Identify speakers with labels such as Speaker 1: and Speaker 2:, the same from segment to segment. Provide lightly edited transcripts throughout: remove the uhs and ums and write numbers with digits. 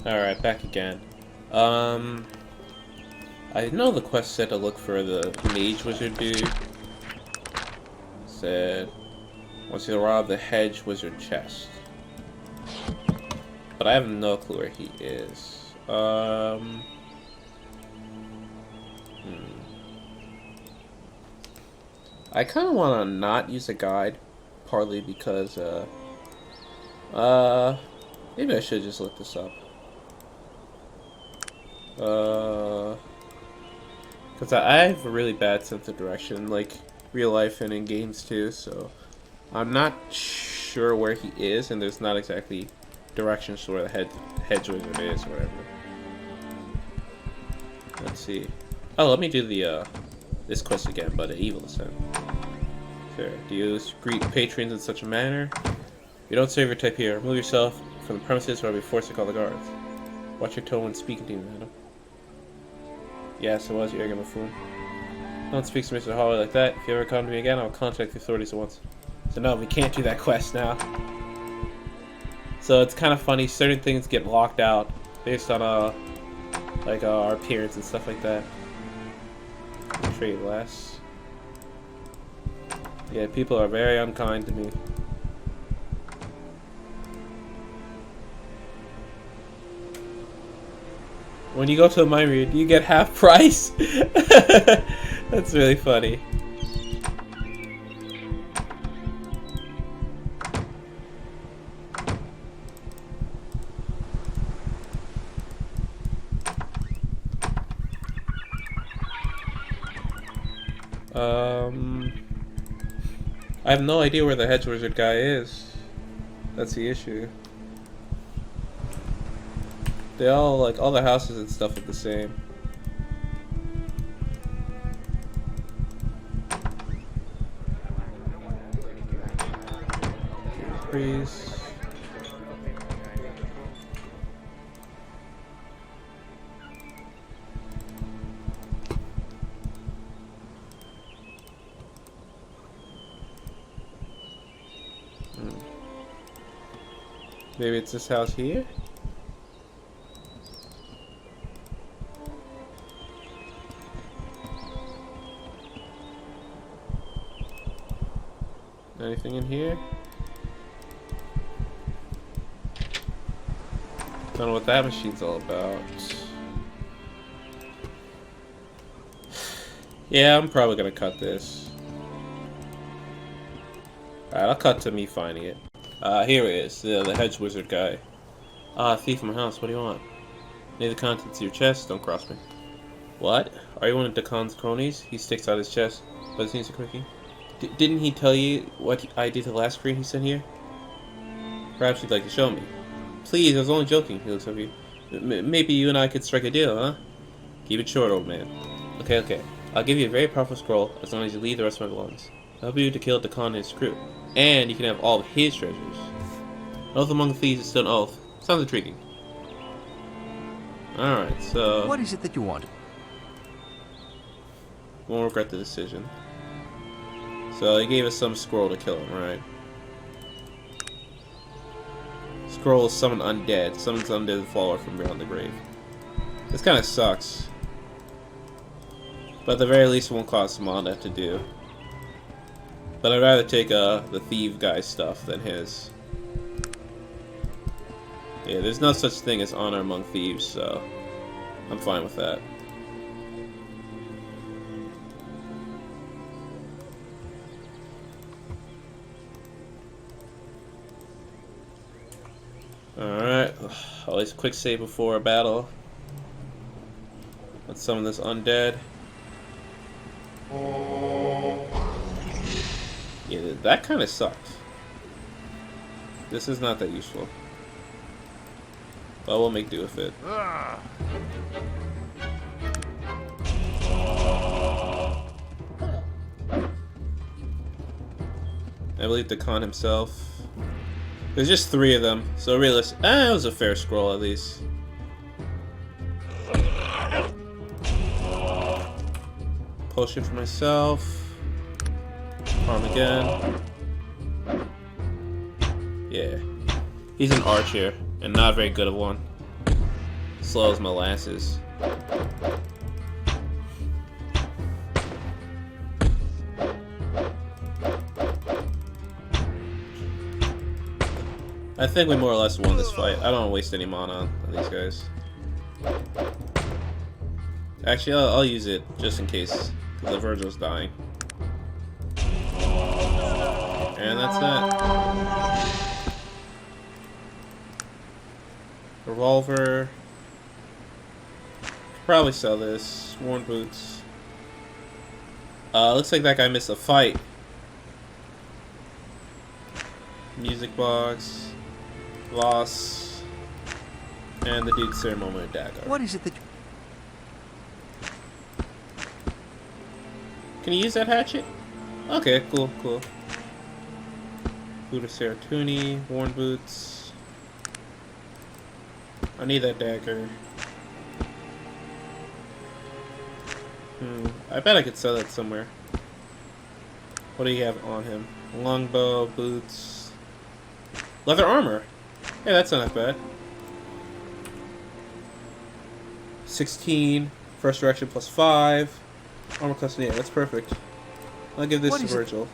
Speaker 1: Alright, back again. I know the quest said to look for the mage wizard dude. Said, once you rob the hedge wizard chest. But I have no clue where he is. I kind of want to not use a guide, partly because, maybe I should just look this up. Because I have a really bad sense of direction, like real life and in games too, so I'm not sure where he is, and there's not exactly directions to where the hedge wizard is or whatever. Let's see. Oh, let me do the, this quest again, but evil this time. Fair. Do you greet patrons in such a manner? If you don't serve your type here, remove yourself from the premises or I'll be forced to call the guards. Watch your tone when speaking to me, madam. Yes, it was, you arrogant buffoon. Don't speak to Mr. Holloway like that. If you ever come to me again, I'll contact the authorities at once. So no, we can't do that quest now. So it's kind of funny, certain things get locked out based on, like, our appearance and stuff like that. Trade less. Yeah, people are very unkind to me. When you go to a mind read, you get half price. That's really funny. I have no idea where the hedge wizard guy is. That's the issue. They all, like, all the houses and stuff are the same. Freeze. Maybe it's this house here? Anything in here? Don't know what that machine's all about. Yeah, I'm probably gonna cut this. Alright, I'll cut to me finding it. Here it is, the hedge wizard guy. Thief from my house, what do you want? Need the contents of your chest, don't cross me. What? Are you one of Dakon's cronies? He sticks out his chest, but it seems a quickie. Didn't he tell you what I did to the last screen he sent here? Perhaps you'd like to show me. Please, I was only joking, he looks over you. Maybe you and I could strike a deal, huh? Keep it short, old man. Okay. I'll give you a very powerful scroll as long as you leave the rest of my belongings. I'll help you to kill Dakon and his crew. And you can have all of his treasures. An oath among thieves is still an oath. Sounds intriguing. Alright, so...
Speaker 2: What is it that you want?
Speaker 1: Won't regret the decision. So he gave us some scroll to kill him, right? Scroll is summon undead. Summons undead follower from beyond the grave. This kind of sucks. But at the very least it won't cost mana to do. But I'd rather take the thief guy's stuff than his. Yeah, there's no such thing as honor among thieves, so I'm fine with that. Alright, always quick save before a battle. Let's summon this undead. Yeah, that kind of sucked. This is not that useful. But we'll make do with it. I believe Dakon himself. There's just 3 of them, so realistic. It was a fair scroll at least. Potion for myself. Harm again. Yeah. He's an archer, and not very good at one. Slow as molasses. I think we more or less won this fight. I don't want to waste any mana on these guys. Actually, I'll use it just in case, because the Virgil's dying. And that's that. Revolver. Could probably sell this. Worn boots. Looks like that guy missed a fight. Music box. Loss. And the dude's ceremonial dagger.
Speaker 2: What is it that...
Speaker 1: Can you use that hatchet? Okay, cool, cool. Boot of Seratuni, worn boots. I need that dagger. I bet I could sell that somewhere. What do you have on him? Longbow, boots. Leather armor! Hey, that's not bad. 16, first direction plus 5. Armor class, yeah, that's perfect. I'll give this to Virgil.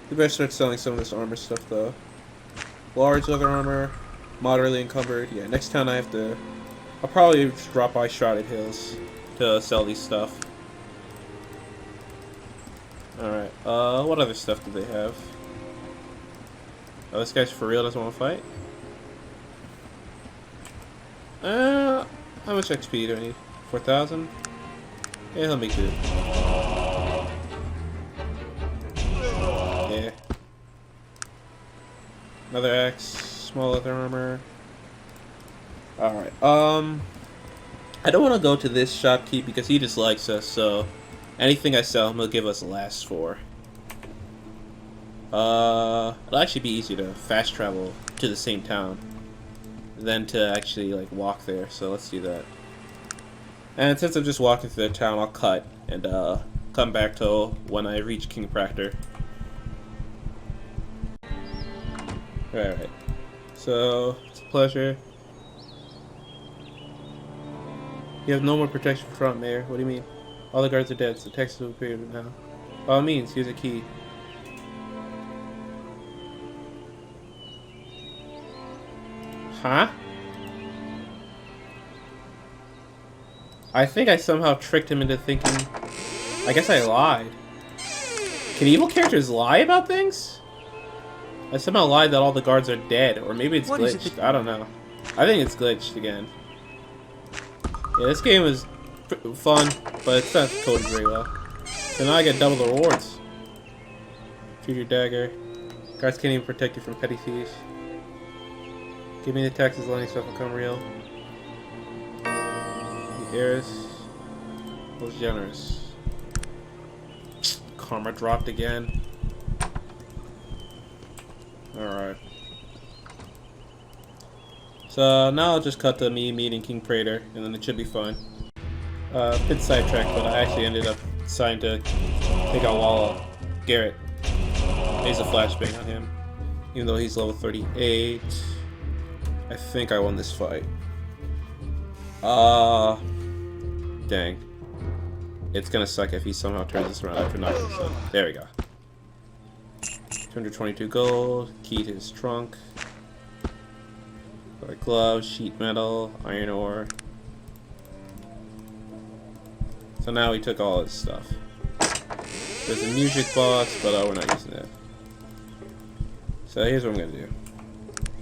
Speaker 1: We better start selling some of this armor stuff, though. Large leather armor, moderately encumbered. Yeah, next time I have to... I'll probably just drop by Shrouded Hills to sell these stuff. Alright, what other stuff do they have? Oh, this guy's for real doesn't want to fight? How much XP do I need? 4,000? Yeah, he'll make it. Yeah. Another axe, small leather armor. Alright, I don't want to go to this shopkeep because he dislikes us, so anything I sell him, he'll give us last for. It'll actually be easier to fast travel to the same town than to actually, like, walk there, so let's do that. And since I'm just walking through the town, I'll cut and come back to when I reach King Proctor. Alright. So, it's a pleasure. You have no more protection from front, Mayor. What do you mean? All the guards are dead, so Texas will appear now. By all means, here's a key. Huh? I think I somehow tricked him into thinking... I guess I lied. Can evil characters lie about things? I somehow lied that all the guards are dead, or maybe it's glitched. I don't know. I think it's glitched again. Yeah, this game is fun, but it's not coded very well. So now I get double the rewards. Choose your dagger. Guards can't even protect you from petty thieves. Give me the taxes, letting stuff become real. The heiress was generous. Karma dropped again. Alright. So now I'll just cut to me meeting King Praetor, and then it should be fine. Bit sidetracked, but I actually ended up deciding to take out Walla Garrett. He's a flashbang on him. Even though he's level 38. I think I won this fight. Dang. It's gonna suck if he somehow turns this around after knocking this out. There we go. 222 gold, key to his trunk. Got gloves, sheet metal, iron ore. So now we took all his stuff. There's a music box, but we're not using it. So here's what I'm gonna do.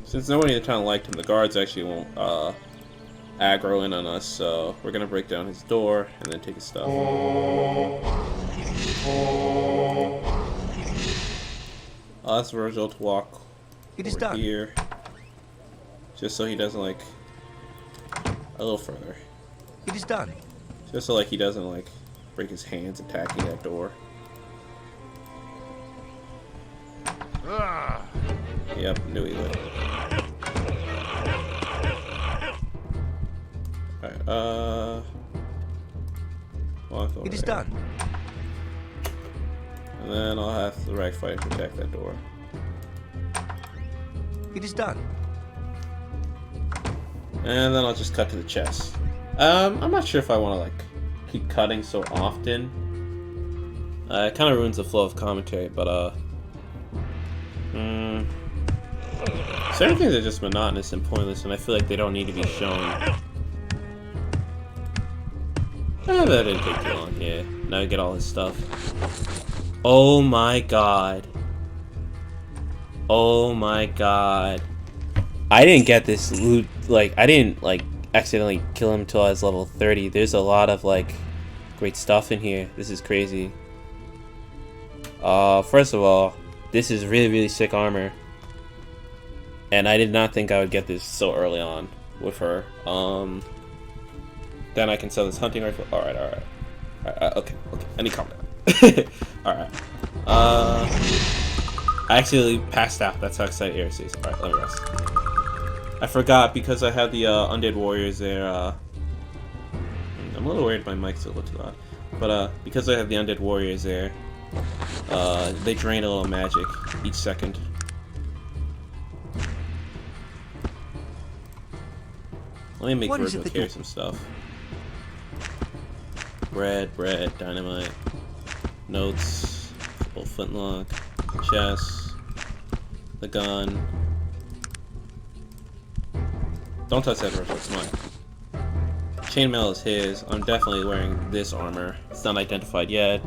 Speaker 1: Since nobody in the town liked him, the guards actually won't aggro in on us, so we're gonna break down his door and then take his stuff. I'll ask Virgil to walk over here, just so he doesn't, like, a little further.
Speaker 2: It is done.
Speaker 1: Just so, like, he doesn't, like, break his hands attacking that door. Yep, knew he would. Alright, walk over
Speaker 2: It is done.
Speaker 1: And then I'll have the right fighter protect that door.
Speaker 2: It is done.
Speaker 1: And then I'll just cut to the chest. I'm not sure if I want to like keep cutting so often. It kind of ruins the flow of commentary, but certain things are just monotonous and pointless, and I feel like they don't need to be shown. That didn't take too long. Yeah, now I get all this stuff. Oh my god. Oh my god. I didn't get this loot, like, I didn't, like, accidentally kill him until I was level 30. There's a lot of, like, great stuff in here. This is crazy. First of all, this is really, really sick armor. And I did not think I would get this so early on with her. Then I can sell this hunting rifle. Alright. Okay. I need to calm down. Alright. I actually passed out. That's how excited Ares is. Alright, let me rest. I forgot because I had the Undead Warriors there. I'm a little worried my mic's a little too loud. But because I have the Undead Warriors there, they drain a little magic each second. Let me make Virgil carry some stuff. Bread, dynamite, notes, full flintlock, chest, the gun. Don't touch that, Virgil, it's mine. Chainmail is his. I'm definitely wearing this armor. It's not identified yet.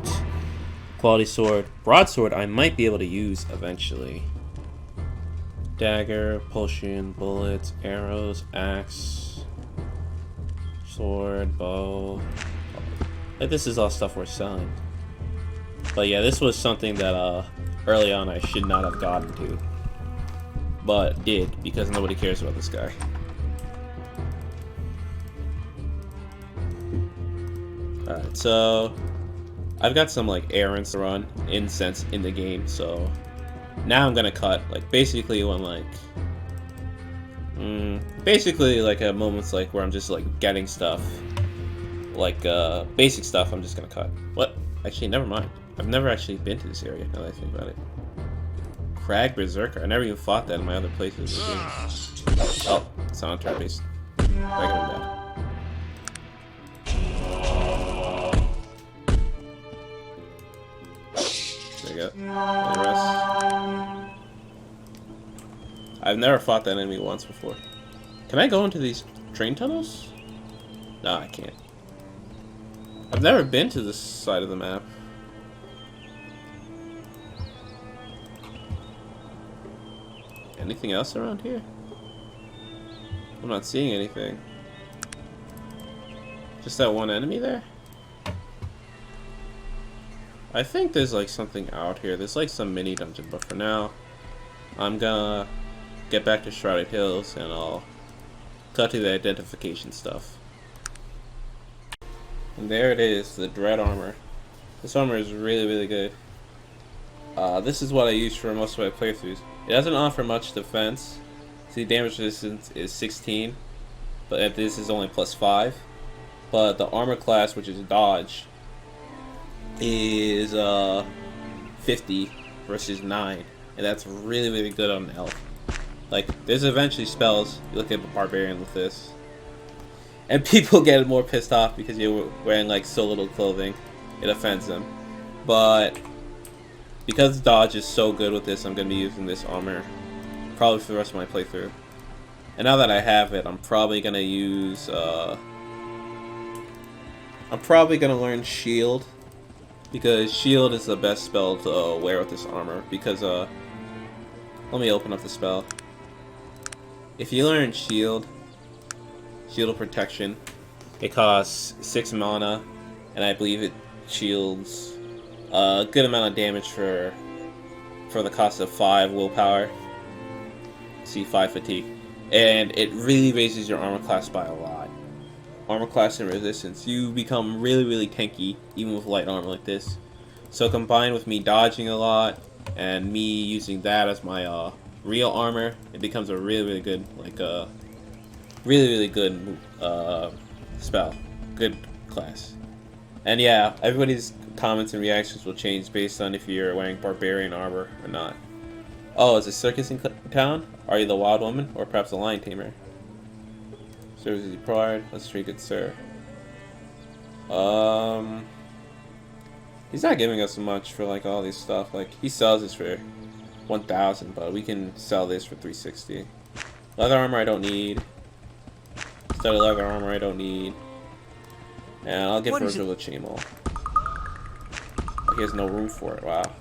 Speaker 1: Quality sword. Broadsword I might be able to use eventually. Dagger, potion, bullets, arrows, axe, sword, bow. Like, this is all stuff we're selling. But yeah, this was something that early on I should not have gotten to. But did, because nobody cares about this guy. Alright, so I've got some like errands to run incense in the game, so now I'm gonna cut like basically when like basically like at moments like where I'm just like getting stuff like basic stuff. I'm just gonna cut. What? Actually, never mind. I've never actually been to this area now that I think about it. Crag Berserker. I never even fought that in my other places. Oh, it's on turn base. Back in bed. There you go. The rest. I've never fought that enemy once before. Can I go into these train tunnels? No, I can't. I've never been to this side of the map. Anything else around here? I'm not seeing anything. Just that one enemy there? I think there's like something out here. There's like some mini dungeon, but for now, I'm gonna get back to Shrouded Hills and I'll cut to the identification stuff. And there it is, the Dread Armor. This armor is really, really good. This is what I use for most of my playthroughs. It doesn't offer much defense. See, damage resistance is 16, but this is only +5. But the armor class, which is dodge, is 50 versus 9, and that's really, really good on the elf. Like, there's eventually spells. You look at the barbarian with this, and people get more pissed off because you're wearing like so little clothing. It offends them, but because dodge is so good with this, I'm going to be using this armor probably for the rest of my playthrough. And now that I have it, I'm probably going to use, I'm probably going to learn Shield, because Shield is the best spell to wear with this armor, because, let me open up the spell. If you learn Shield of Protection, it costs 6 mana, and I believe it shields a good amount of damage for the cost of 5 willpower. See, 5 fatigue. And it really raises your armor class by a lot. Armor class and resistance. You become really, really tanky, even with light armor like this. So combined with me dodging a lot, and me using that as my real armor, it becomes a really, really good, like, really, really good spell. Good class. And yeah, everybody's comments and reactions will change based on if you're wearing barbarian armor or not. Oh, is a circus in town? Are you the wild woman, or perhaps a lion tamer? Services required. Let's trade, good sir. He's not giving us much for like all these stuff. Like he sells this for 1,000, but we can sell this for 360. Leather armor I don't need. Studded leather armor I don't need. And I'll give Virgil a chainmail. He has no room for it. Wow.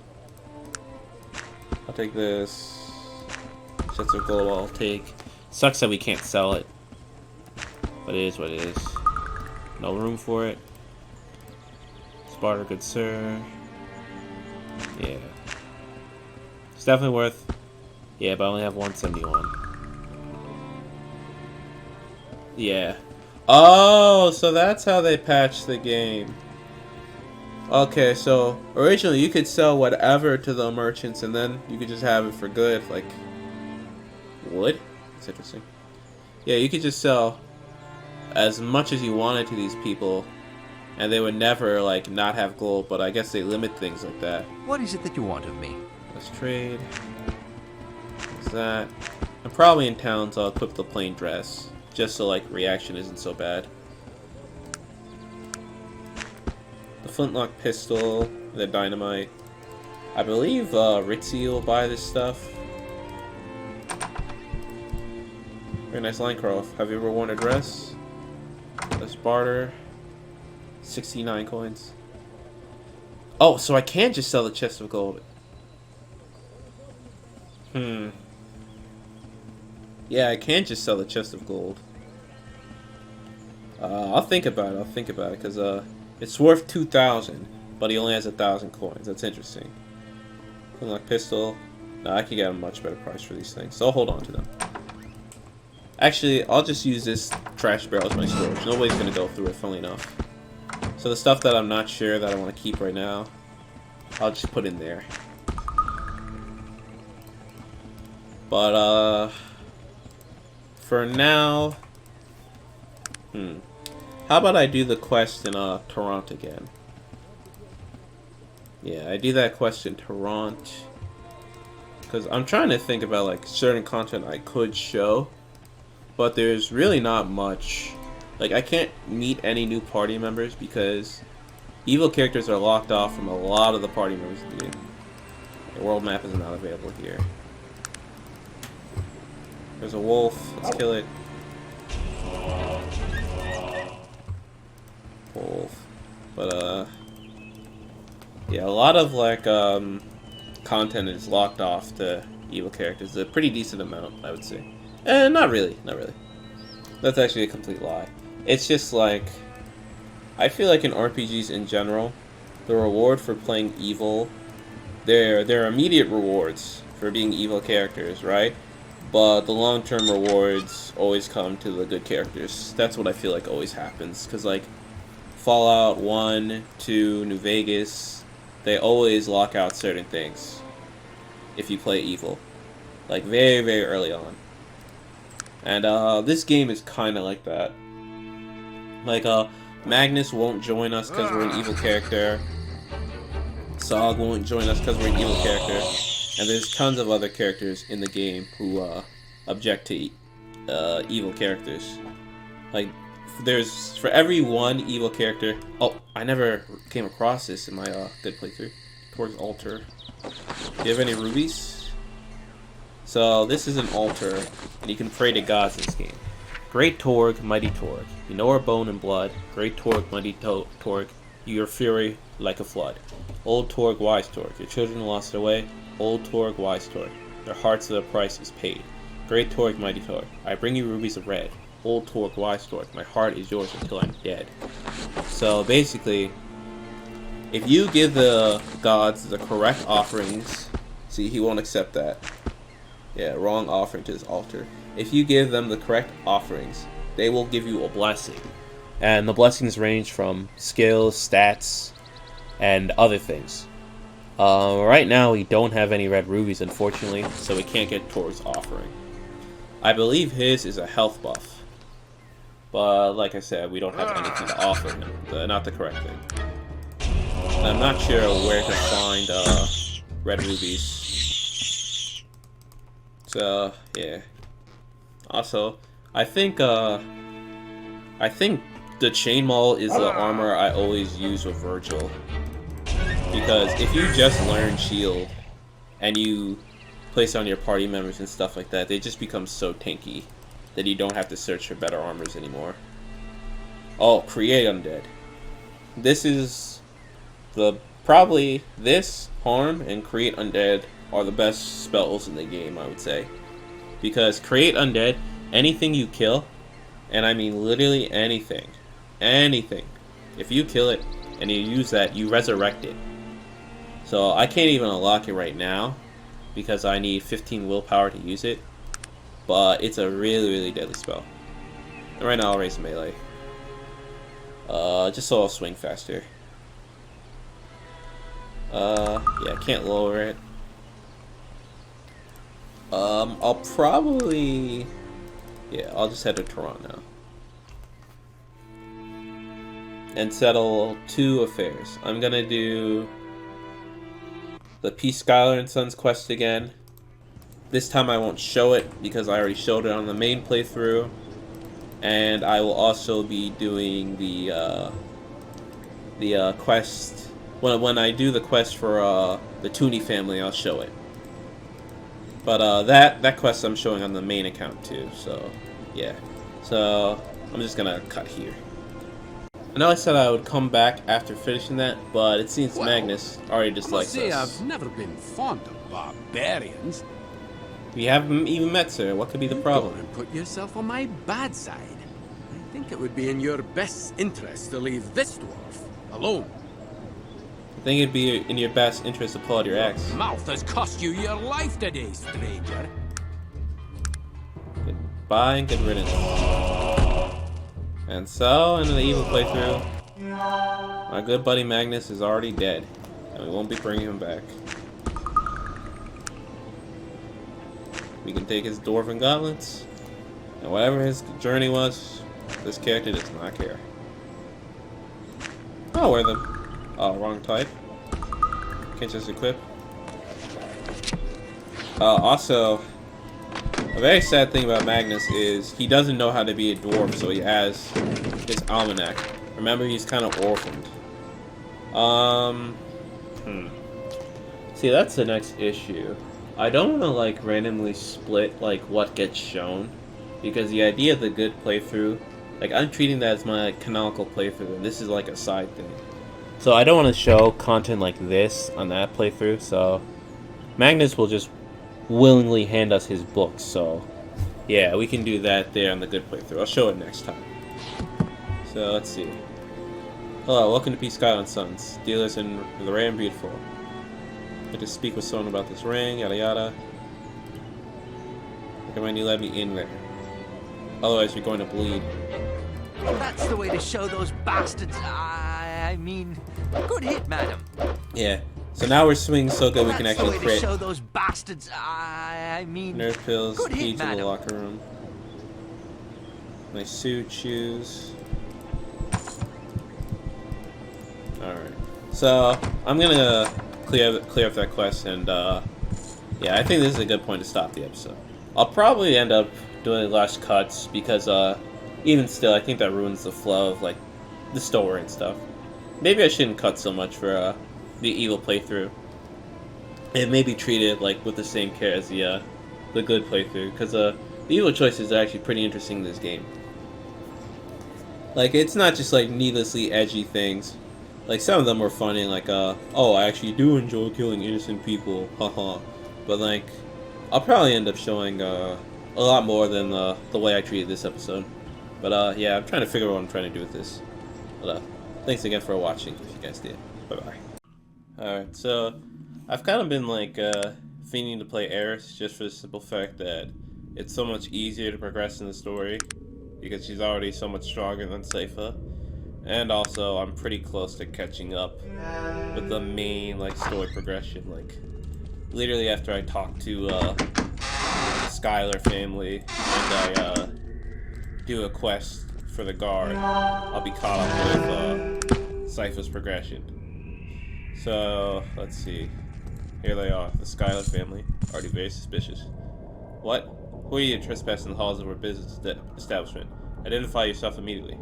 Speaker 1: I'll take this. Sets of gold I'll take. Sucks that we can't sell it. But it is what it is. No room for it. Sparta, good sir. Yeah. It's definitely worth. Yeah, but I only have 171. Yeah. Oh, so that's how they patched the game. Okay, so originally you could sell whatever to the merchants and then you could just have it for good, like wood. That's interesting. Yeah, you could just sell as much as you wanted to these people and they would never like not have gold, but I guess they limit things like that.
Speaker 2: What is it that you want of me?
Speaker 1: Let's trade. What's that? I'm probably in town, so I'll equip the plain dress just so like reaction isn't so bad. The flintlock pistol, the dynamite. I believe Ritzy will buy this stuff. Very nice line, Carl. Have you ever worn a dress? Let's barter. 69 coins. Oh, so I can just sell the chest of gold. Yeah, I can just sell the chest of gold. I'll think about it, because it's worth 2,000, but he only has 1,000 coins. That's interesting. Flintlock pistol. No, I can get a much better price for these things, so I'll hold on to them. Actually, I'll just use this trash barrel as my storage. Nobody's going to go through it, funnily enough. So the stuff that I'm not sure that I want to keep right now, I'll just put in there. But, for now... How about I do the quest in, Toronto again? Yeah, I do that quest in Toronto. Because I'm trying to think about, like, certain content I could show. But there's really not much. Like, I can't meet any new party members because evil characters are locked off from a lot of the party members in the game. The world map is not available here. There's a wolf. Let's kill it. Wolf. But, yeah, a lot of, like, content is locked off to evil characters. A pretty decent amount, I would say. Not really. Not really. That's actually a complete lie. It's just, like, I feel like in RPGs in general, the reward for playing evil, there are immediate rewards for being evil characters, right? But the long-term rewards always come to the good characters. That's what I feel like always happens. Because, like, Fallout 1, 2, New Vegas, they always lock out certain things if you play evil. Like, very, very early on. And, this game is kind of like that. Like, Magnus won't join us because we're an evil character. Sog won't join us because we're an evil character. And there's tons of other characters in the game who, object to, evil characters. Like, there's, for every one evil character... Oh, I never came across this in my, good playthrough. Towards altar. Do you have any rubies? So, this is an altar, and you can pray to gods in this game. Great Torg, Mighty Torg. You know our bone and blood. Great Torg, Mighty Torg. Your fury like a flood. Old Torg, wise Torg. Your children lost their way. Old Torg, wise Torg. Their hearts of the price is paid. Great Torg, Mighty Torg. I bring you rubies of red. Old Torg, wise Torg. My heart is yours until I'm dead. So basically, if you give the gods the correct offerings, see, he won't accept that. Yeah, wrong offering to his altar. If you give them the correct offerings, they will give you a blessing. And the blessings range from skills, stats, and other things. Right now, we don't have any red rubies, unfortunately, so we can't get Torg's offering. I believe his is a health buff. But, like I said, we don't have anything to offer him. Not the correct thing. And I'm not sure where to find, red rubies. So, yeah. Also, I think, I think the chain maul is the armor I always use with Virgil. Because if you just learn shield and you place on your party members and stuff like that, they just become so tanky that you don't have to search for better armors anymore. Oh, create undead. This is probably this, harm, and create undead are the best spells in the game, I would say. Because create undead, anything you kill, and I mean literally anything, if you kill it and you use that, you resurrect it. So I can't even unlock it right now because I need 15 willpower to use it, but it's a really deadly spell. And right now I'll raise melee, just so I'll swing faster. Yeah, I can't lower it. I'll probably, yeah, I'll just head to Toronto and settle 2 affairs. I'm gonna do the P. Schyuler and Sons quest again. This time I won't show it because I already showed it on the main playthrough. And I will also be doing the quest. When I do the quest for the Tooney family, I'll show it. But that quest I'm showing on the main account too. So yeah. So I'm just gonna cut here. I know I said I would come back after finishing that, but it seems Magnus already dislikes us.
Speaker 2: I've never been fond of barbarians.
Speaker 1: We haven't even met, sir. What could be the problem?
Speaker 2: Don't put yourself on my bad side. I think it would be in your best interest to leave this dwarf alone.
Speaker 1: I think it'd be in your best interest to pull out your axe.
Speaker 2: Mouth has cost you your life today, stranger.
Speaker 1: Goodbye and good riddance. And so, in the evil playthrough, my good buddy Magnus is already dead, and we won't be bringing him back. We can take his dwarven gauntlets, and whatever his journey was, this character does not care. I'll wear them. Oh, wrong type. Can't just equip. Also, a very sad thing about Magnus is he doesn't know how to be a dwarf, so he has his almanac. Remember, he's kind of orphaned. See, that's the next issue. I don't want to, like, randomly split, like, what gets shown. Because the idea of the good playthrough, like, I'm treating that as my, like, canonical playthrough, and this is, like, a side thing. So I don't want to show content like this on that playthrough, so Magnus will just willingly hand us his books, so yeah, we can do that there on the good playthrough. I'll show it next time. So let's see. Hello, welcome to P. Schyuler and Sons, dealers in the rare and beautiful. I'd like to speak with someone about this ring, yada yada. Recommend you let me in there. Otherwise you're going to bleed.
Speaker 3: That's the way to show those bastards. I mean, good hit, madam.
Speaker 1: Yeah. So now we're swinging so good we can
Speaker 3: That's
Speaker 1: actually
Speaker 3: the way to
Speaker 1: crit.
Speaker 3: show those bastards. I mean,
Speaker 1: Nerf pills,
Speaker 3: good
Speaker 1: key
Speaker 3: hit,
Speaker 1: to the
Speaker 3: madam.
Speaker 1: locker room. My suit, shoes. Alright. So I'm gonna clear up that quest, and yeah, I think this is a good point to stop the episode. I'll probably end up doing less cuts because even still I think that ruins the flow of like the story and stuff. Maybe I shouldn't cut so much for the evil playthrough. And maybe treat it like with the same care as the good playthrough, because the evil choices are actually pretty interesting in this game. Like, it's not just like needlessly edgy things. Like, some of them were funny, like oh, I actually do enjoy killing innocent people, haha. But like, I'll probably end up showing a lot more than the way I treated this episode. But yeah, I'm trying to figure out what I'm trying to do with this. But thanks again for watching, if you guys did. Bye bye. Alright, so I've kind of been like fiending to play Eris just for the simple fact that it's so much easier to progress in the story because she's already so much stronger than Seifa, and also I'm pretty close to catching up with the main like story progression. Like literally after I talk to the Schyuler family and I do a quest for the guard, I'll be caught up with Seifa's progression. So, let's see. Here they are, the Schyuler family. Already very suspicious. What? Who are you trespassing in the halls of our business establishment? Identify yourself immediately.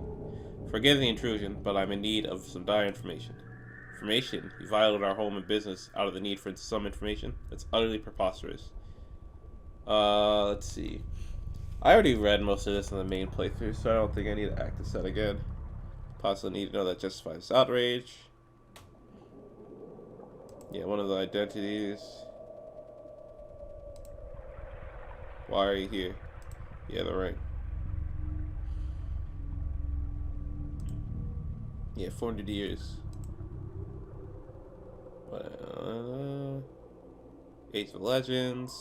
Speaker 1: Forgive the intrusion, but I'm in need of some dire information. Information? You violated our home and business out of the need for some information? That's utterly preposterous. Let's see. I already read most of this in the main playthrough, so I don't think I need to act this out again. Possibly need to know that justifies outrage. Yeah, one of the identities. Why are you here? Yeah, they're right. Yeah, 400 years. Age of Legends.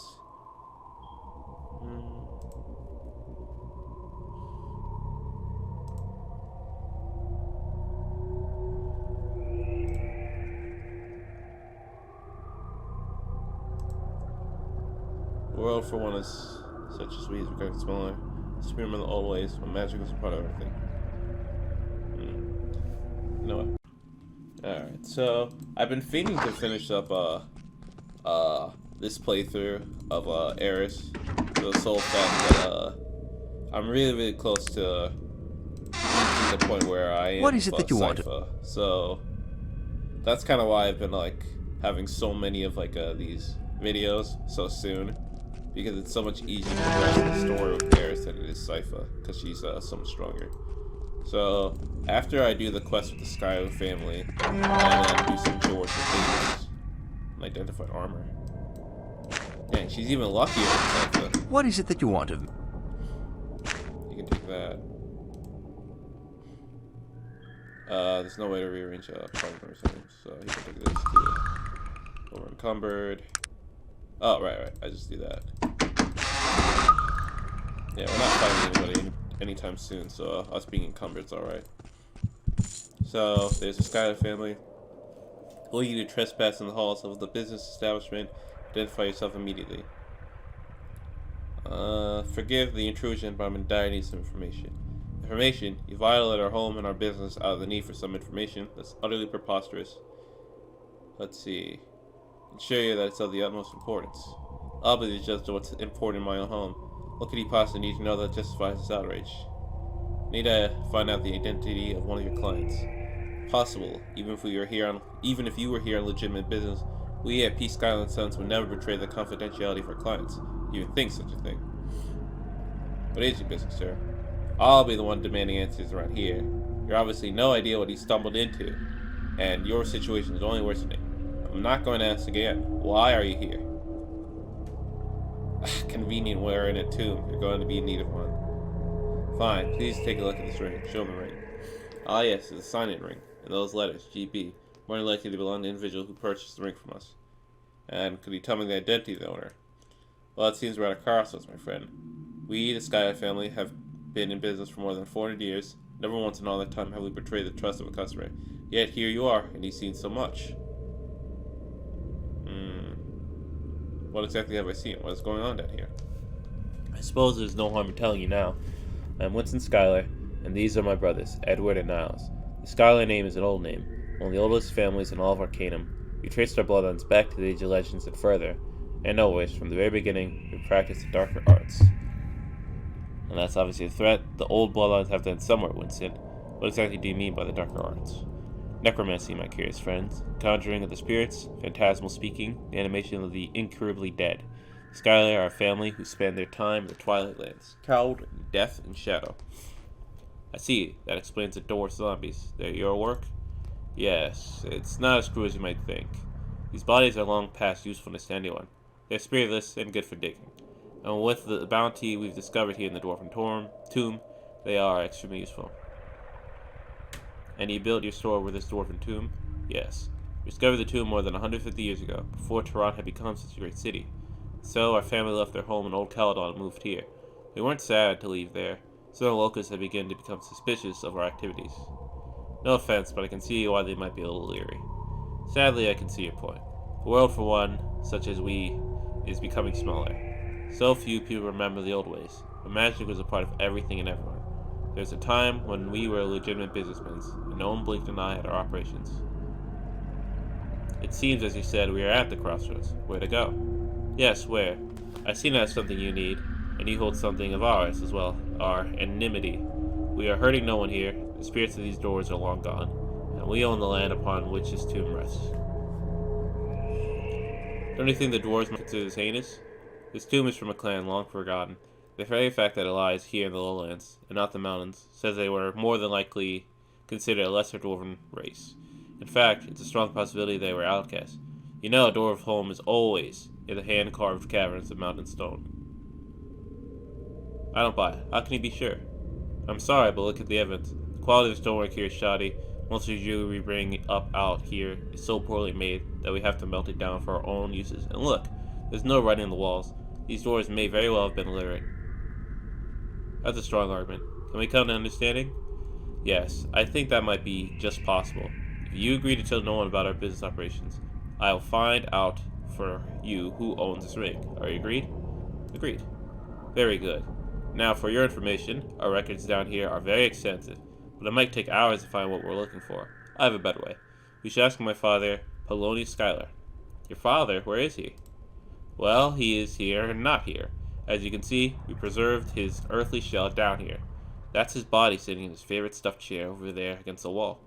Speaker 1: The world for one is such as we is becoming smaller. Experiment in the old ways, when magic was a part of everything. You know what? Alright, so I've been feigning to finish up this playthrough of Eris for the sole fact that I'm really close to reaching the point where I am.
Speaker 3: What is it that you want?
Speaker 1: So that's kind of why I've been like having so many of like these videos so soon, because it's so much easier to progress the story with Eris than it is Sypha, because she's so much stronger. So after I do the quest with the Schyuler family, and then do some George with and identified armor. Dang, she's even luckier than Sypha.
Speaker 3: What is it that you want of me?
Speaker 1: You can take that. There's no way to rearrange a partner or something, so you can take this too. Over encumbered. Oh, right. I just do that. Yeah, we're not fighting anybody anytime soon, so us being encumbered is alright. So, there's the Schyuler family. Will you to trespass in the halls of the business establishment? Identify yourself immediately. Forgive the intrusion, but I'm in dire need of some information. Information? You violated our home and our business out of the need for some information. That's utterly preposterous. Let's see. Ensure you that it's of the utmost importance. I'll be the judge of what's important in my own home. What could he possibly need to know that justifies his outrage? Need to find out the identity of one of your clients. Possible, even if you were here on legitimate business, we at Peace Skyline Sons would never betray the confidentiality of our clients. You would think such a thing. What is your business, sir? I'll be the one demanding answers around here. You're obviously no idea what he stumbled into, and your situation is only worsening. I'm not going to ask again. Why are you here? Convenient, we're in a tomb. You're going to be in need of one. Fine, please take a look at this ring. Show me the ring. Ah yes, it's a signet ring. And those letters, GB, more than likely to belong to the individual who purchased the ring from us. And could you tell me the identity of the owner? Well, it seems we're at a crossroads, my friend. We, the Schyuler family, have been in business for more than 400 years. Never once in all that time have we betrayed the trust of a customer. Yet here you are, and you've seen so much. What exactly have I seen? What is going on down here? I suppose there's no harm in telling you now. I'm Winston Schyuler, and these are my brothers, Edward and Niles. The Schyuler name is an old name, one of the oldest families in all of Arcanum. We traced our bloodlines back to the Age of Legends and further, and always, from the very beginning, we practiced the darker arts. And that's obviously a threat. The old bloodlines have to end somewhere, Winston. What exactly do you mean by the darker arts? Necromancy, my curious friends. Conjuring of the spirits, phantasmal speaking, the animation of the incurably dead. Schyuler are a family who spend their time in the Twilight Lands, cowled in death and shadow. I see. That explains the dwarf zombies. They're your work? Yes, it's not as cruel as you might think. These bodies are long past usefulness to anyone. They're spiritless and good for digging. And with the bounty we've discovered here in the Dwarven Tomb, they are extremely useful. And you built your store with this Dwarven Tomb? Yes. We discovered the tomb more than 150 years ago, before Tehran had become such a great city. So our family left their home in Old Caledon and moved here. We weren't sad to leave there. Some of the locals had begun to become suspicious of our activities. No offense, but I can see why they might be a little leery. Sadly, I can see your point. The world, for one, such as we, is becoming smaller. So few people remember the old ways, but magic was a part of everything and everyone. There was a time when we were legitimate businessmen, and no one blinked an eye at our operations. It seems, as you said, we are at the crossroads. Where to go? Yes, where? I see now something you need, and you hold something of ours as well, our anonymity. We are hurting no one here. The spirits of these doors are long gone, and we own the land upon which his tomb rests. Don't you think the dwarves might consider this heinous? This tomb is from a clan long forgotten. The very fact that it lies here in the lowlands, and not the mountains, says they were more than likely considered a lesser dwarven race. In fact, it's a strong possibility they were outcasts. You know, a dwarf home is always in the hand-carved caverns of mountain stone. I don't buy it. How can you be sure? I'm sorry, but look at the evidence. The quality of the stonework here is shoddy. Most of the jewelry we bring up out here is so poorly made that we have to melt it down for our own uses. And look, there's no writing on the walls. These dwarves may very well have been illiterate. That's a strong argument. Can we come to understanding? Yes, I think that might be just possible. If you agree to tell no one about our business operations, I will find out for you who owns this ring. Are you agreed? Agreed. Very good. Now, for your information, our records down here are very extensive, but it might take hours to find what we're looking for. I have a better way. We should ask my father, Schyuler. Your father? Where is he? Well, he is here and not here. As you can see, we preserved his earthly shell down here. That's his body sitting in his favorite stuffed chair over there against the wall.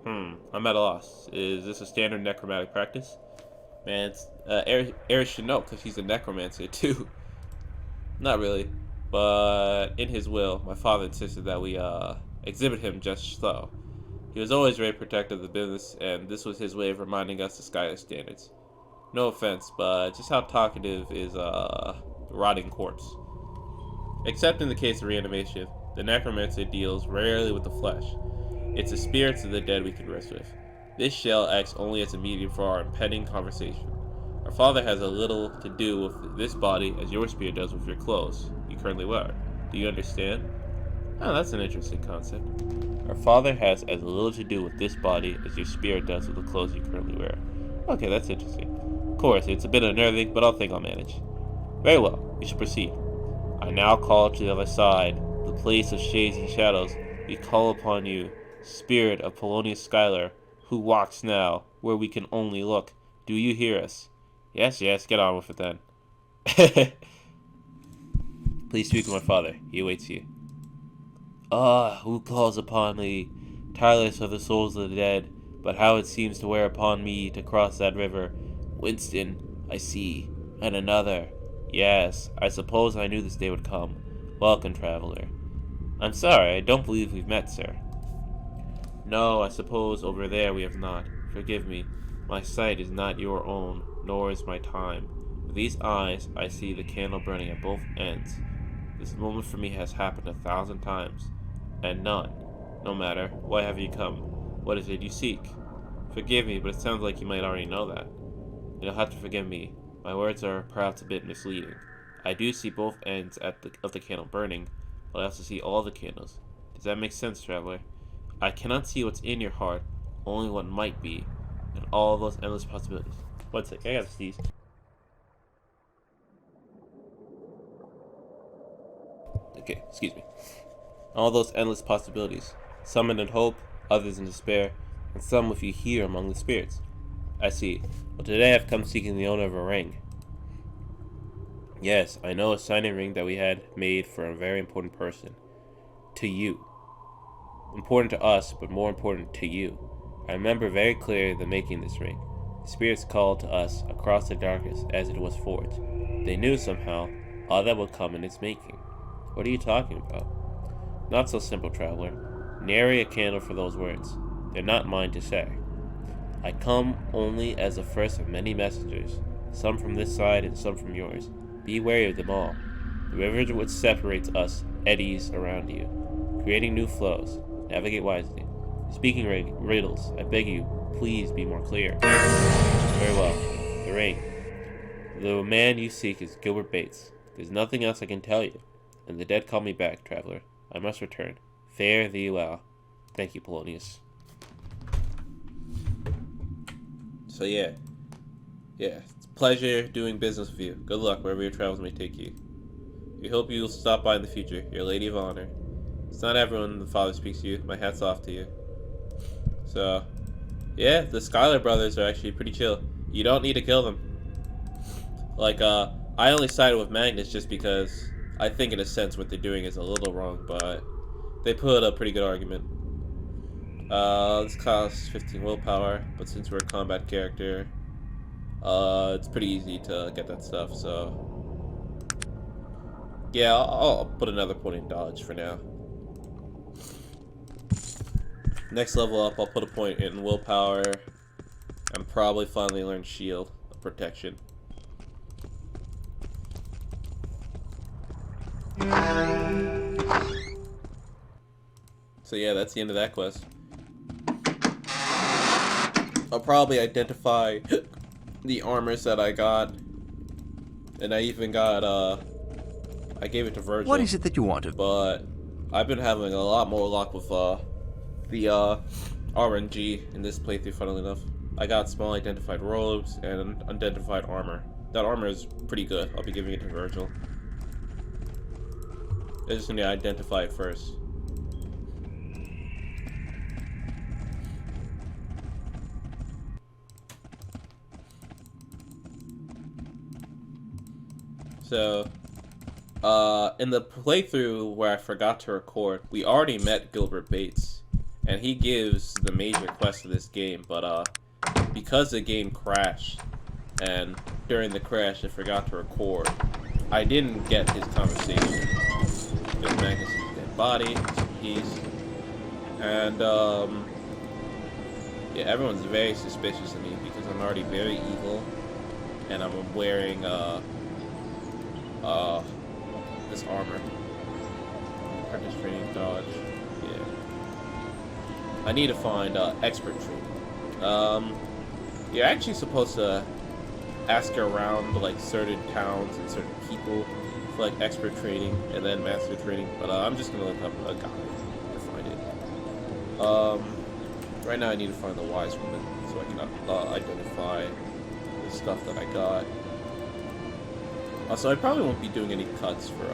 Speaker 1: I'm at a loss. Is this a standard necromantic practice? Man, Eric should know, because he's a necromancer too. Not really. But in his will, my father insisted that we exhibit him just so. He was always very protective of the business, and this was his way of reminding us the Schyuler standards. No offense, but just how talkative is a rotting corpse. Except in the case of reanimation, the necromancer deals rarely with the flesh. It's the spirits of the dead we converse with. This shell acts only as a medium for our impending conversation. Our father has as little to do with this body as your spirit does with your clothes you currently wear. Do you understand? Oh, that's an interesting concept. Our father has as little to do with this body as your spirit does with the clothes you currently wear. Okay, that's interesting. Of course, it's a bit unnerving, but I think I'll manage. Very well, we shall proceed. I now call to the other side, the place of shades and shadows. We call upon you, spirit of Schyuler, who walks now, where we can only look. Do you hear us? Yes, get on with it then. Please speak with my father. He awaits you. Who calls upon thee? Tireless are the souls of the dead, but how it seems to wear upon me to cross that river. Winston, I see, and another. Yes, I suppose I knew this day would come. Welcome, traveler. I'm sorry, I don't believe we've met, sir. No, I suppose over there we have not. Forgive me. My sight is not your own, nor is my time. With these eyes, I see the candle burning at both ends. This moment for me has happened 1,000 times, and none. No matter, why have you come? What is it you seek? Forgive me, but it sounds like you might already know that. You'll have to forgive me. My words are perhaps a bit misleading. I do see both ends of the candle burning, but I also see all the candles. Does that make sense, traveler? I cannot see what's in your heart, only what might be, and all those endless possibilities. One sec, I gotta sneeze. Okay, excuse me. All those endless possibilities, some in hope, others in despair, and some with you here among the spirits. I see. Well, today I've come seeking the owner of a ring. Yes, I know a signing ring that we had made for a very important person. To you. Important to us, but more important to you. I remember very clearly the making of this ring. The spirits called to us across the darkness as it was forged. They knew somehow all that would come in its making. What are you talking about? Not so simple, traveler. Nary a candle for those words. They're not mine to say. I come only as the first of many messengers, some from this side and some from yours. Be wary of them all. The river which separates us eddies around you, creating new flows. Navigate wisely. Speaking riddles, I beg you, please be more clear. Very well. The ring. The man you seek is Gilbert Bates. There's nothing else I can tell you. And the dead call me back, traveler. I must return. Fare thee well. Thank you, Polonius. So yeah, it's a pleasure doing business with you. Good luck wherever your travels may take you. We hope you'll stop by in the future. You're a lady of honor. It's not everyone the father speaks to you. My hat's off to you. So, yeah, the Schyuler brothers are actually pretty chill. You don't need to kill them. Like, I only sided with Magnus just because I think in a sense what they're doing is a little wrong, but They put a pretty good argument. This costs 15 willpower, but since we're a combat character, it's pretty easy to get that stuff, so... Yeah, I'll put another point in dodge for now. Next level up, I'll put a point in willpower, and probably finally learn shield of protection. So yeah, that's the end of that quest. I'll probably identify the armors that I got, and I even got, I gave it to Virgil.
Speaker 3: What is it that you wanted?
Speaker 1: But I've been having a lot more luck with, the, RNG in this playthrough, funnily enough. I got small identified robes and unidentified armor. That armor is pretty good. I'll be giving it to Virgil. I just need to identify it first. So, in the playthrough where I forgot to record, we already met Gilbert Bates, and he gives the major quest of this game, but, because the game crashed, and during the crash I forgot to record, I didn't get his conversation. There's Magnus' dead body, piece, and, yeah, everyone's very suspicious of me because I'm already very evil, and I'm wearing, this armor. Apprentice training, dodge, yeah. I need to find, expert training. You're actually supposed to ask around, like, certain towns and certain people for, like, expert training and then master training, but, I'm just gonna look up a guide to find it. Right now I need to find the wise woman so I can, identify the stuff that I got. Also, I probably won't be doing any cuts for,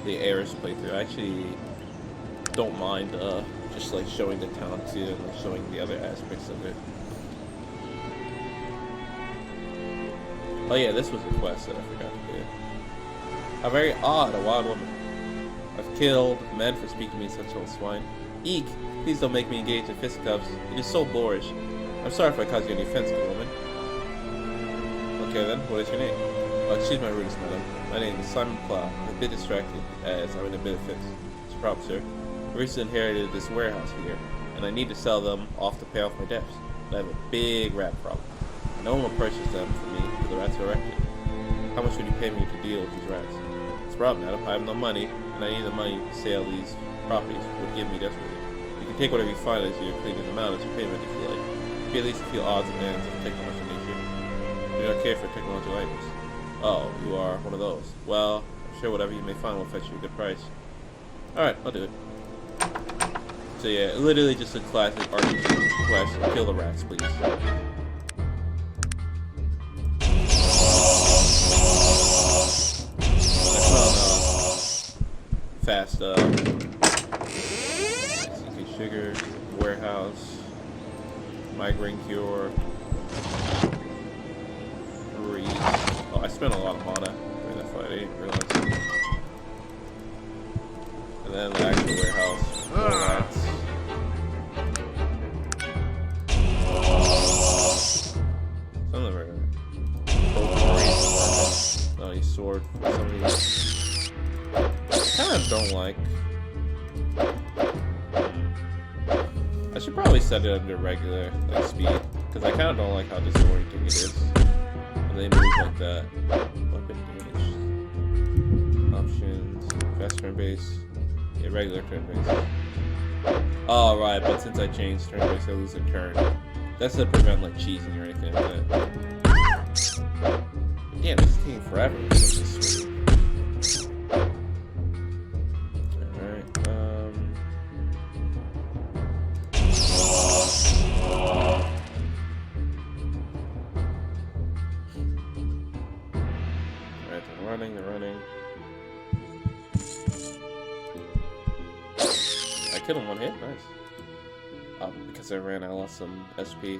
Speaker 1: the Heirs playthrough. I actually don't mind, just, like, showing the town too and, like, showing the other aspects of it. Oh yeah, this was a quest that I forgot to do. How very odd, a wild woman. I've killed men for speaking to me such old swine. Eek! Please don't make me engage in fisticuffs. It is so boorish. I'm sorry if I caused you any offense, good woman. Okay then, what is your name? Excuse my rudeness, madam. My name is Simon Plow. I'm a bit distracted, as I'm in a bit of fix. What's your problem, sir? I recently inherited this warehouse here, and I need to sell them off to pay off my debts. I have a big rat problem. No one will purchase them for me, for the rats are erected. How much would you pay me to deal with these rats? It's a problem, madam. I have no money, and I need the money to sell these properties. It would give me desperately. You can take whatever you find as you're cleaning them out as your payment if you like. If you at least feel odds and ends of technological nature. You don't care for technological items. Oh, you are one of those. Well, I'm sure whatever you may find will fetch you a good price. Alright, I'll do it. So yeah, literally just a classic RPG quest. Kill the rats, please. Fast, CK Sugar, Warehouse, Migraine Cure, Breeze. Oh, I spent a lot of mana during that fight, I didn't realize. And then the actual warehouse, more rats. Some of them are no, he's sword. Some of these I kind of don't like. I should probably set it under regular, like, speed, because I kind of don't like how disorienting it is when they move like that. Weapon damage. Options. Fast turn base. Yeah, regular turn base. Oh, right, but since I changed turn base, I lose a turn. That's to prevent, like, cheesing or anything like that. Damn, this is taking forever. They're running. I killed him one hit, nice. Because I ran, I lost some SP.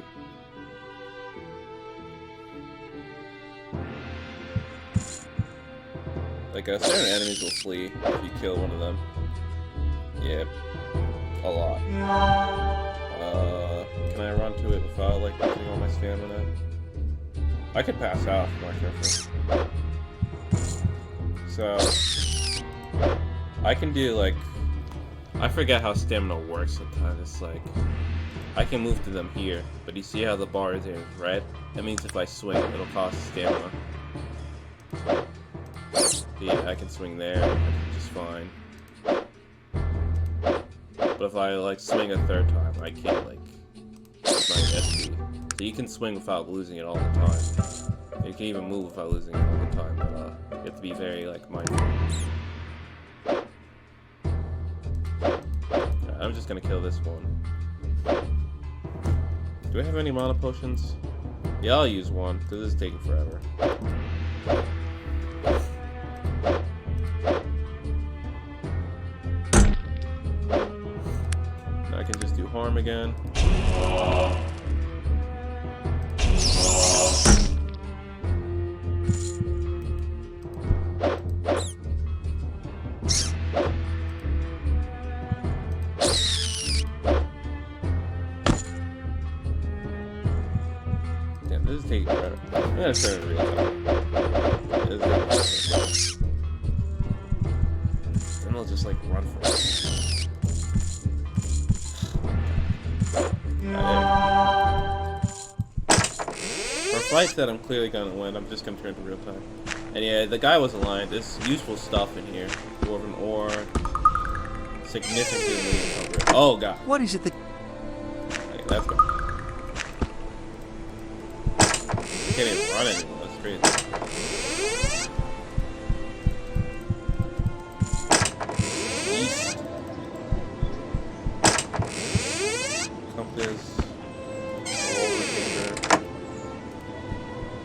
Speaker 1: Like, certain enemies will flee if you kill one of them. Yeah, a lot. Can I run to it without like using all my stamina? I could pass out if I'm not careful. So I can do like, I forget how stamina works sometimes. It's like I can move to them here, but you see how the bar is in red? That means if I swing, it'll cost stamina. Yeah, I can swing there just fine. But if I like swing a third time, I can't like use my SP. So you can swing without losing it all the time. You can even move without losing it all the time, but you have to be very like mindful. Right, I'm just gonna kill this one. Do I have any mana potions? Yeah, I'll use one. This is taking forever. Now I can just do harm again. Damn, this is taking forever. I'm gonna turn it real time. Then I'll just like run for it. For fights that I'm clearly gonna win, I'm just gonna turn to real time. And yeah, the guy wasn't lying. There's useful stuff in here. Dwarven ore. Significantly encumbered. Oh god.
Speaker 3: What is it that...
Speaker 1: Okay, that's gone. I can't even run anymore. That's crazy. East. Compass.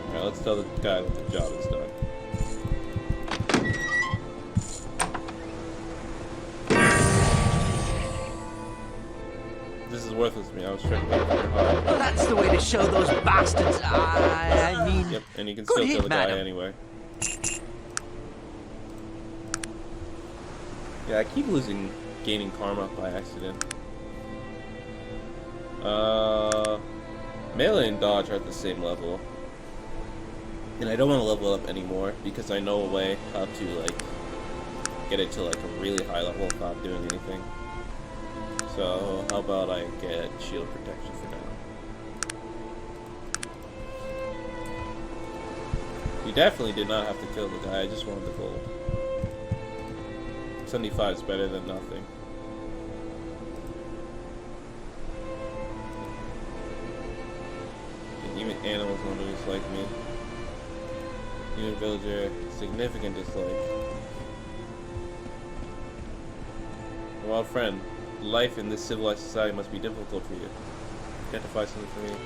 Speaker 1: Alright, let's tell the guy that the job is done. This is worthless to me. I was trying to get very high.
Speaker 3: Well, that's the way to show those bastards. I mean...
Speaker 1: Yep, and you can
Speaker 3: Good
Speaker 1: still
Speaker 3: hit,
Speaker 1: kill the guy
Speaker 3: madam.
Speaker 1: anyway. Yeah, I keep gaining karma by accident. Melee and dodge are at the same level. And I don't want to level it up anymore because I know a way how to like get it to like a really high level without doing anything. So how about I get shield protection for now? You definitely did not have to kill the guy, I just wanted the gold. 75 is better than nothing. And even animals want to dislike me. Human villager, significant dislike. Wild friend, life in this civilized society must be difficult for you. Identify something for me.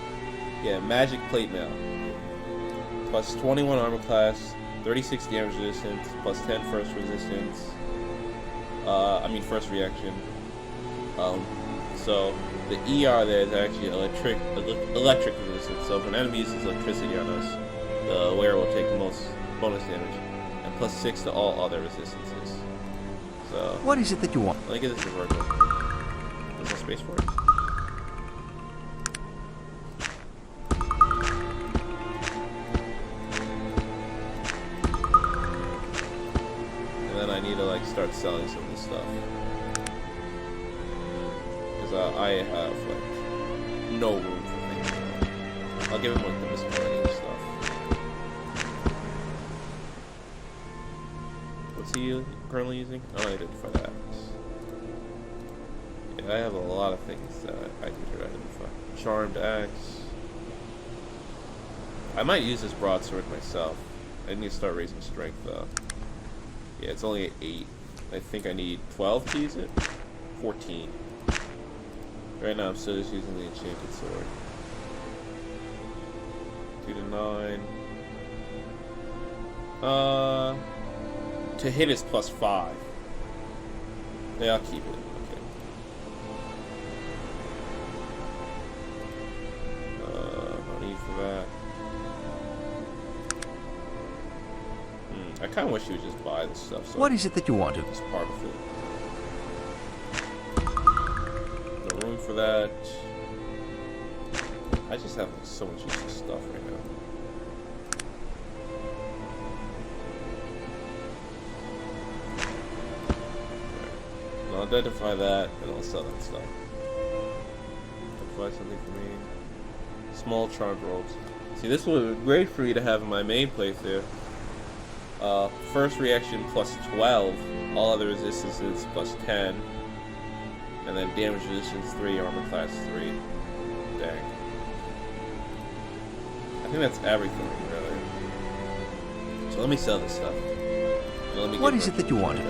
Speaker 1: Yeah, magic plate mail. Plus 21 armor class, 36 damage resistance, plus 10 first resistance. First reaction. So the ER there is actually electric resistance. So if an enemy uses electricity on us, the wearer will take the most bonus damage, and plus 6 to all other resistances. So
Speaker 3: What is it that you want?
Speaker 1: let me get this reverted. There's no space for it. And then I need to like start selling some of this stuff. Because I have like no room for things. I'll give him like the miscellaneous stuff. What's he currently using? Oh, I identify that. Yeah, I have a lot of things that I need to identify. Charmed axe. I might use this broadsword myself. I need to start raising strength though. Yeah, it's only at 8. I think I need 12 to use it. 14. Right now I'm still just using the enchanted sword. 2 to 9. To hit is plus 5. Yeah, I'll keep it. Okay. No need for that. I kind of wish you would just buy this stuff. So
Speaker 3: What is it that you want to?
Speaker 1: it's part of it. for that. I just have like, so much useless stuff right now. I'll identify that and I'll sell that stuff. Identify something for me. Small charmed robes. See, this would be great for you to have in my main playthrough. First reaction plus 12, all other resistances plus 10, and then damage resistance 3, armor class 3. Dang. I think that's everything, really. So let me sell this stuff. Let me
Speaker 3: What is it that you wanted?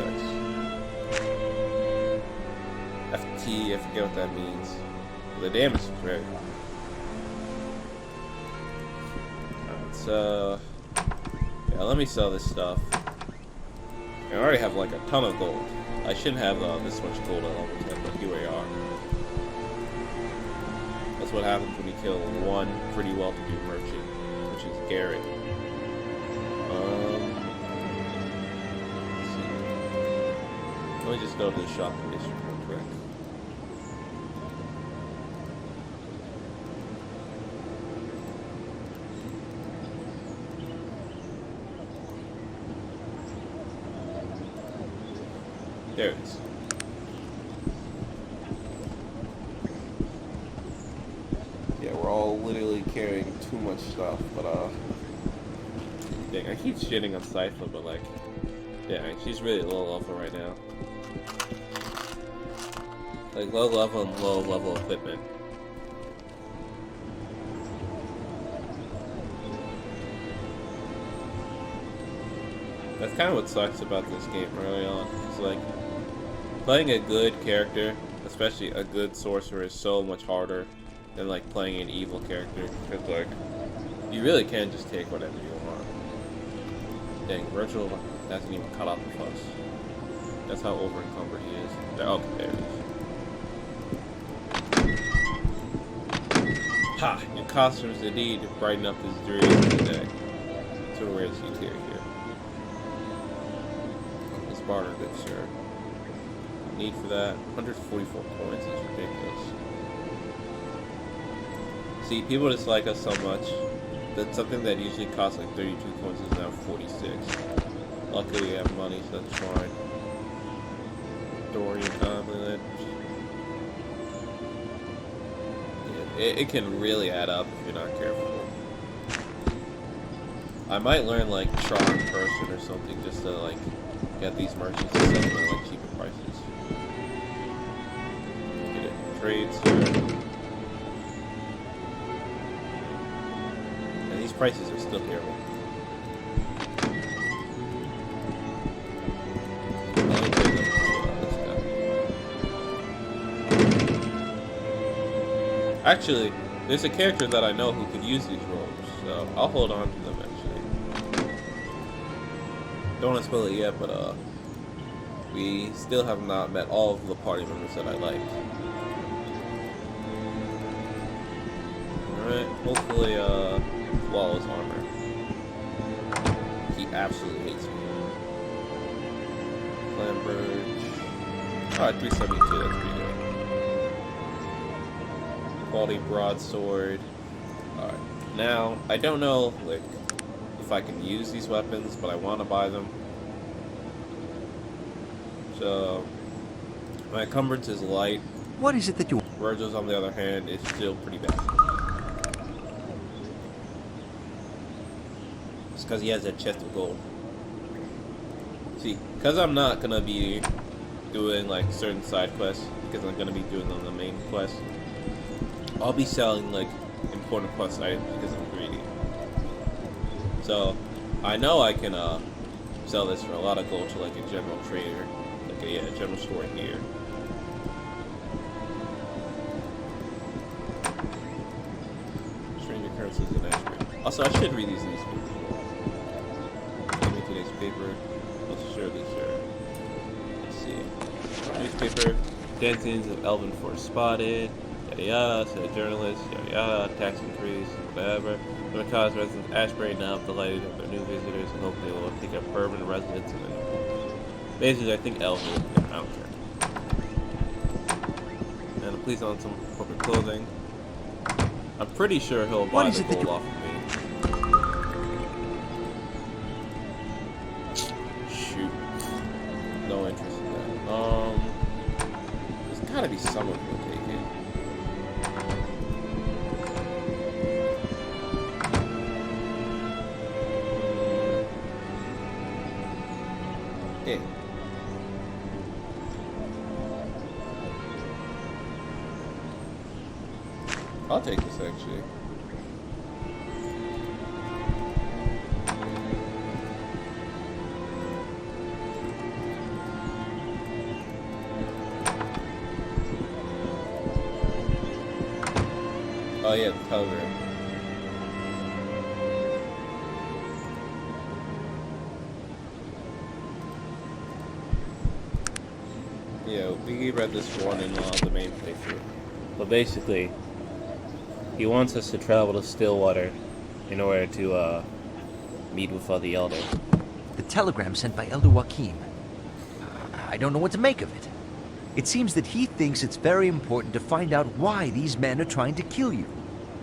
Speaker 1: FT, I forget what that means. The damage is very high. Alright, so yeah, let me sell this stuff. I already have like a ton of gold. I shouldn't have this much gold at level 10, but here we are. That's what happens when you kill one pretty well-to-do merchant, which is Garrett. Let's see. Let me just go to the shopping district real quick. There it is. Yeah, we're all literally carrying too much stuff, but dang, I keep shitting on Cypher, but like, yeah, she's really low level right now. Like low level and low level equipment. That's kind of what sucks about this game early on. It's like, playing a good character, especially a good sorcerer, is so much harder than like playing an evil character. Because like, you really can just take whatever you want. Dang, Virgil hasn't even caught up with us. That's how over encumbered he is. Oh, there it is. Ha! Your costumes indeed brighten up his dreams of the day. So where is he here? His barter, good sir. Need for that 144 coins is ridiculous. See, people dislike us so much that something that usually costs like 32 coins is now 46. Luckily we have money, so that's fine. Dorian Omelet. Yeah, it can really add up if you're not careful. I might learn like charm person or something just to like get these merchants and sell them at like cheaper prices. Get it trades here. And these prices are still terrible. Actually, there's a character that I know who could use these robes, so I'll hold on to them actually. Don't want to spoil it yet, but we still have not met all of the party members that I like. Alright, hopefully, flawless armor. He absolutely hates me. Flamberge. Alright, 372, that's pretty good. Quality broadsword. Alright, now, I don't know, like, if I can use these weapons, but I want to buy them. So, my encumbrance is light.
Speaker 3: What is it that you...
Speaker 1: Virgil's, on the other hand, is still pretty bad. It's because he has that chest of gold. See, because I'm not going to be doing, like, certain side quests, because I'm going to be doing them on the main quest, I'll be selling, like, important quest items because I'm greedy. So, I know I can, sell this for a lot of gold to, like, a general trader. Like, a general store here. Stranger currencies and extra. Also, I should read these newspapers. Give me today's paper. Let's surely, sir. Let's see. Newspaper. Denizens of Elven Forest spotted. Yada yada, said a journalist, yada yada, tax increase, whatever. Going to cause residents Ashbury now delighted of their new visitors and hope they will take up permanent residence in the Basically, I think Elven, I don't care. And please on some corporate clothing. I'm pretty sure he'll
Speaker 3: What
Speaker 1: buy
Speaker 3: is
Speaker 1: the
Speaker 3: it that
Speaker 1: gold
Speaker 3: you-
Speaker 1: off of me. Shoot. No interest in that. There's gotta be someone who'll take it. Yeah. I'll take this actually. Oh yeah, the telegram. Yeah, we read this one in the main playthrough. But basically, he wants us to travel to Stillwater in order to meet with the Elder.
Speaker 3: The telegram sent by Elder Joachim. I don't know what to make of it. It seems that he thinks it's very important to find out why these men are trying to kill you.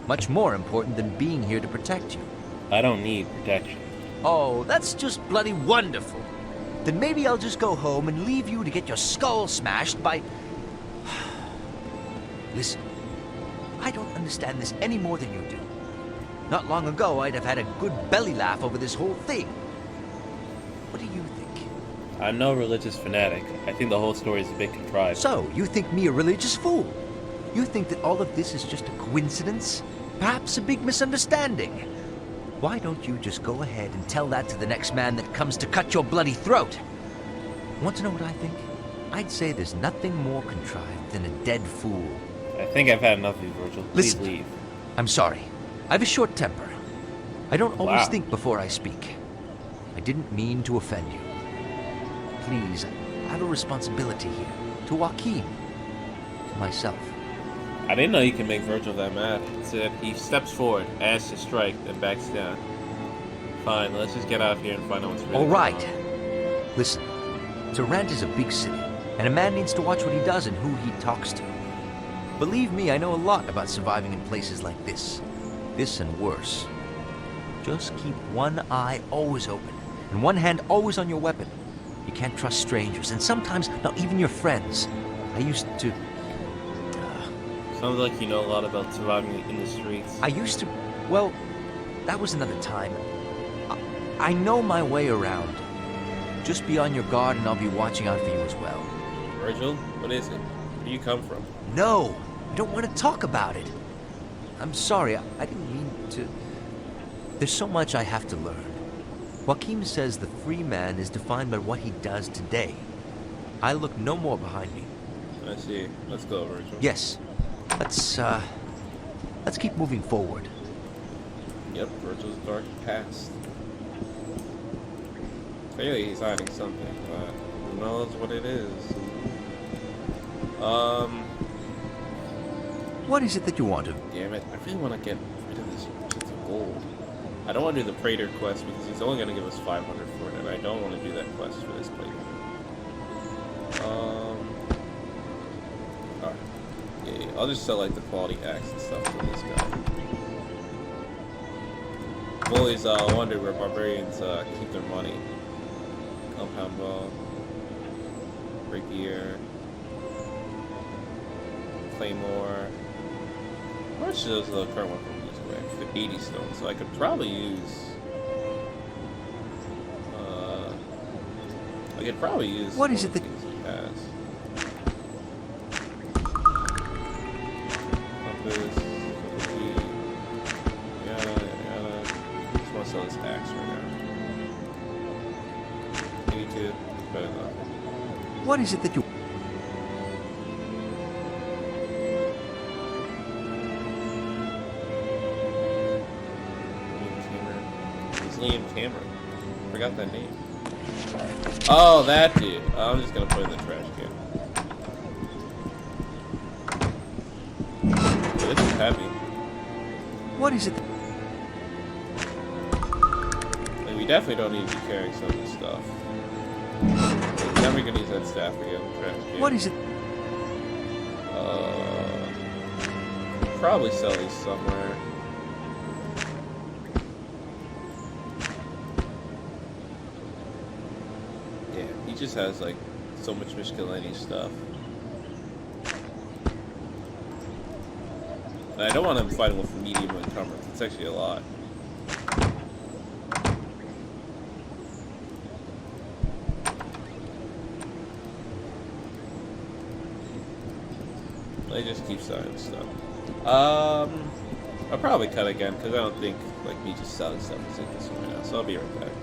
Speaker 3: Much more important than being here to protect you.
Speaker 1: I don't need protection.
Speaker 3: Oh, that's just bloody wonderful. Then maybe I'll just go home and leave you to get your skull smashed by... Listen, I don't understand this any more than you do. Not long ago, I'd have had a good belly laugh over this whole thing. What do you think?
Speaker 1: I'm no religious fanatic. I think the whole story is a bit contrived.
Speaker 3: So, you think me a religious fool? You think that all of this is just a coincidence? Perhaps a big misunderstanding? Why don't you just go ahead and tell that to the next man that comes to cut your bloody throat? Want to know what I think? I'd say there's nothing more contrived than a dead fool.
Speaker 1: I think I've had enough of you, Virgil. Please
Speaker 3: Listen.
Speaker 1: leave.
Speaker 3: I'm sorry. I have a short temper. I don't always
Speaker 1: Wow.
Speaker 3: think before I speak. I didn't mean to offend you. Please, I have a responsibility here. To Joachim. To myself.
Speaker 1: I didn't know you can make Virgil that mad. So he steps forward, asks to strike, then backs down. Fine, let's just get out of here and find out what's really
Speaker 3: All right.
Speaker 1: going on.
Speaker 3: Listen, Arent is a big city, and a man needs to watch what he does and who he talks to. Believe me, I know a lot about surviving in places like this. This and worse. Just keep one eye always open, and one hand always on your weapon. You can't trust strangers, and sometimes not even your friends. I used to...
Speaker 1: Sounds like you know a lot about surviving in the streets.
Speaker 3: Well, that was another time. I know my way around. Just be on your guard and I'll be watching out for you as well.
Speaker 1: Virgil, what is it? Where do you come from?
Speaker 3: No, I don't want to talk about it. I'm sorry, I didn't mean to... There's so much I have to learn. Joachim says the free man is defined by what he does today. I look no more behind me.
Speaker 1: I see. Let's go, Virgil.
Speaker 3: Yes, let's keep moving forward.
Speaker 1: Yep, Virgil's dark past. Clearly he's hiding something, but who knows what it is.
Speaker 3: What is it that you want to...
Speaker 1: Damn it, I really want to get rid of this chest of gold. I don't want to do the Praetor quest because he's only going to give us 500 for it, and I don't want to do that quest for this playthrough. Alright. Yeah, I'll just sell like the quality axe and stuff to this guy. I've always wondered where barbarians keep their money. Compound bow, rapier, claymore. How much does the current one use away? 80 stone, so I could probably use. I could probably use.
Speaker 3: What is it that
Speaker 1: he has? Compass, yada. Just want to sell this axe right now. 82, better than nothing.
Speaker 3: What is it that you...
Speaker 1: Liam Cameron. Forgot that name. Oh, that dude. I'm just gonna put it in the trash can. This is heavy.
Speaker 3: What is it...
Speaker 1: Like, we definitely don't need to be carrying some of this stuff. We're never gonna use that staff again. Trash can.
Speaker 3: What is it...
Speaker 1: probably sell these somewhere. Yeah, he just has like so much miscellaneous stuff. And I don't want him fighting with medium encumbrance. It's actually a lot. They just keep selling stuff. I'll probably cut again because I don't think like me just selling stuff is interesting right now. So I'll be right back.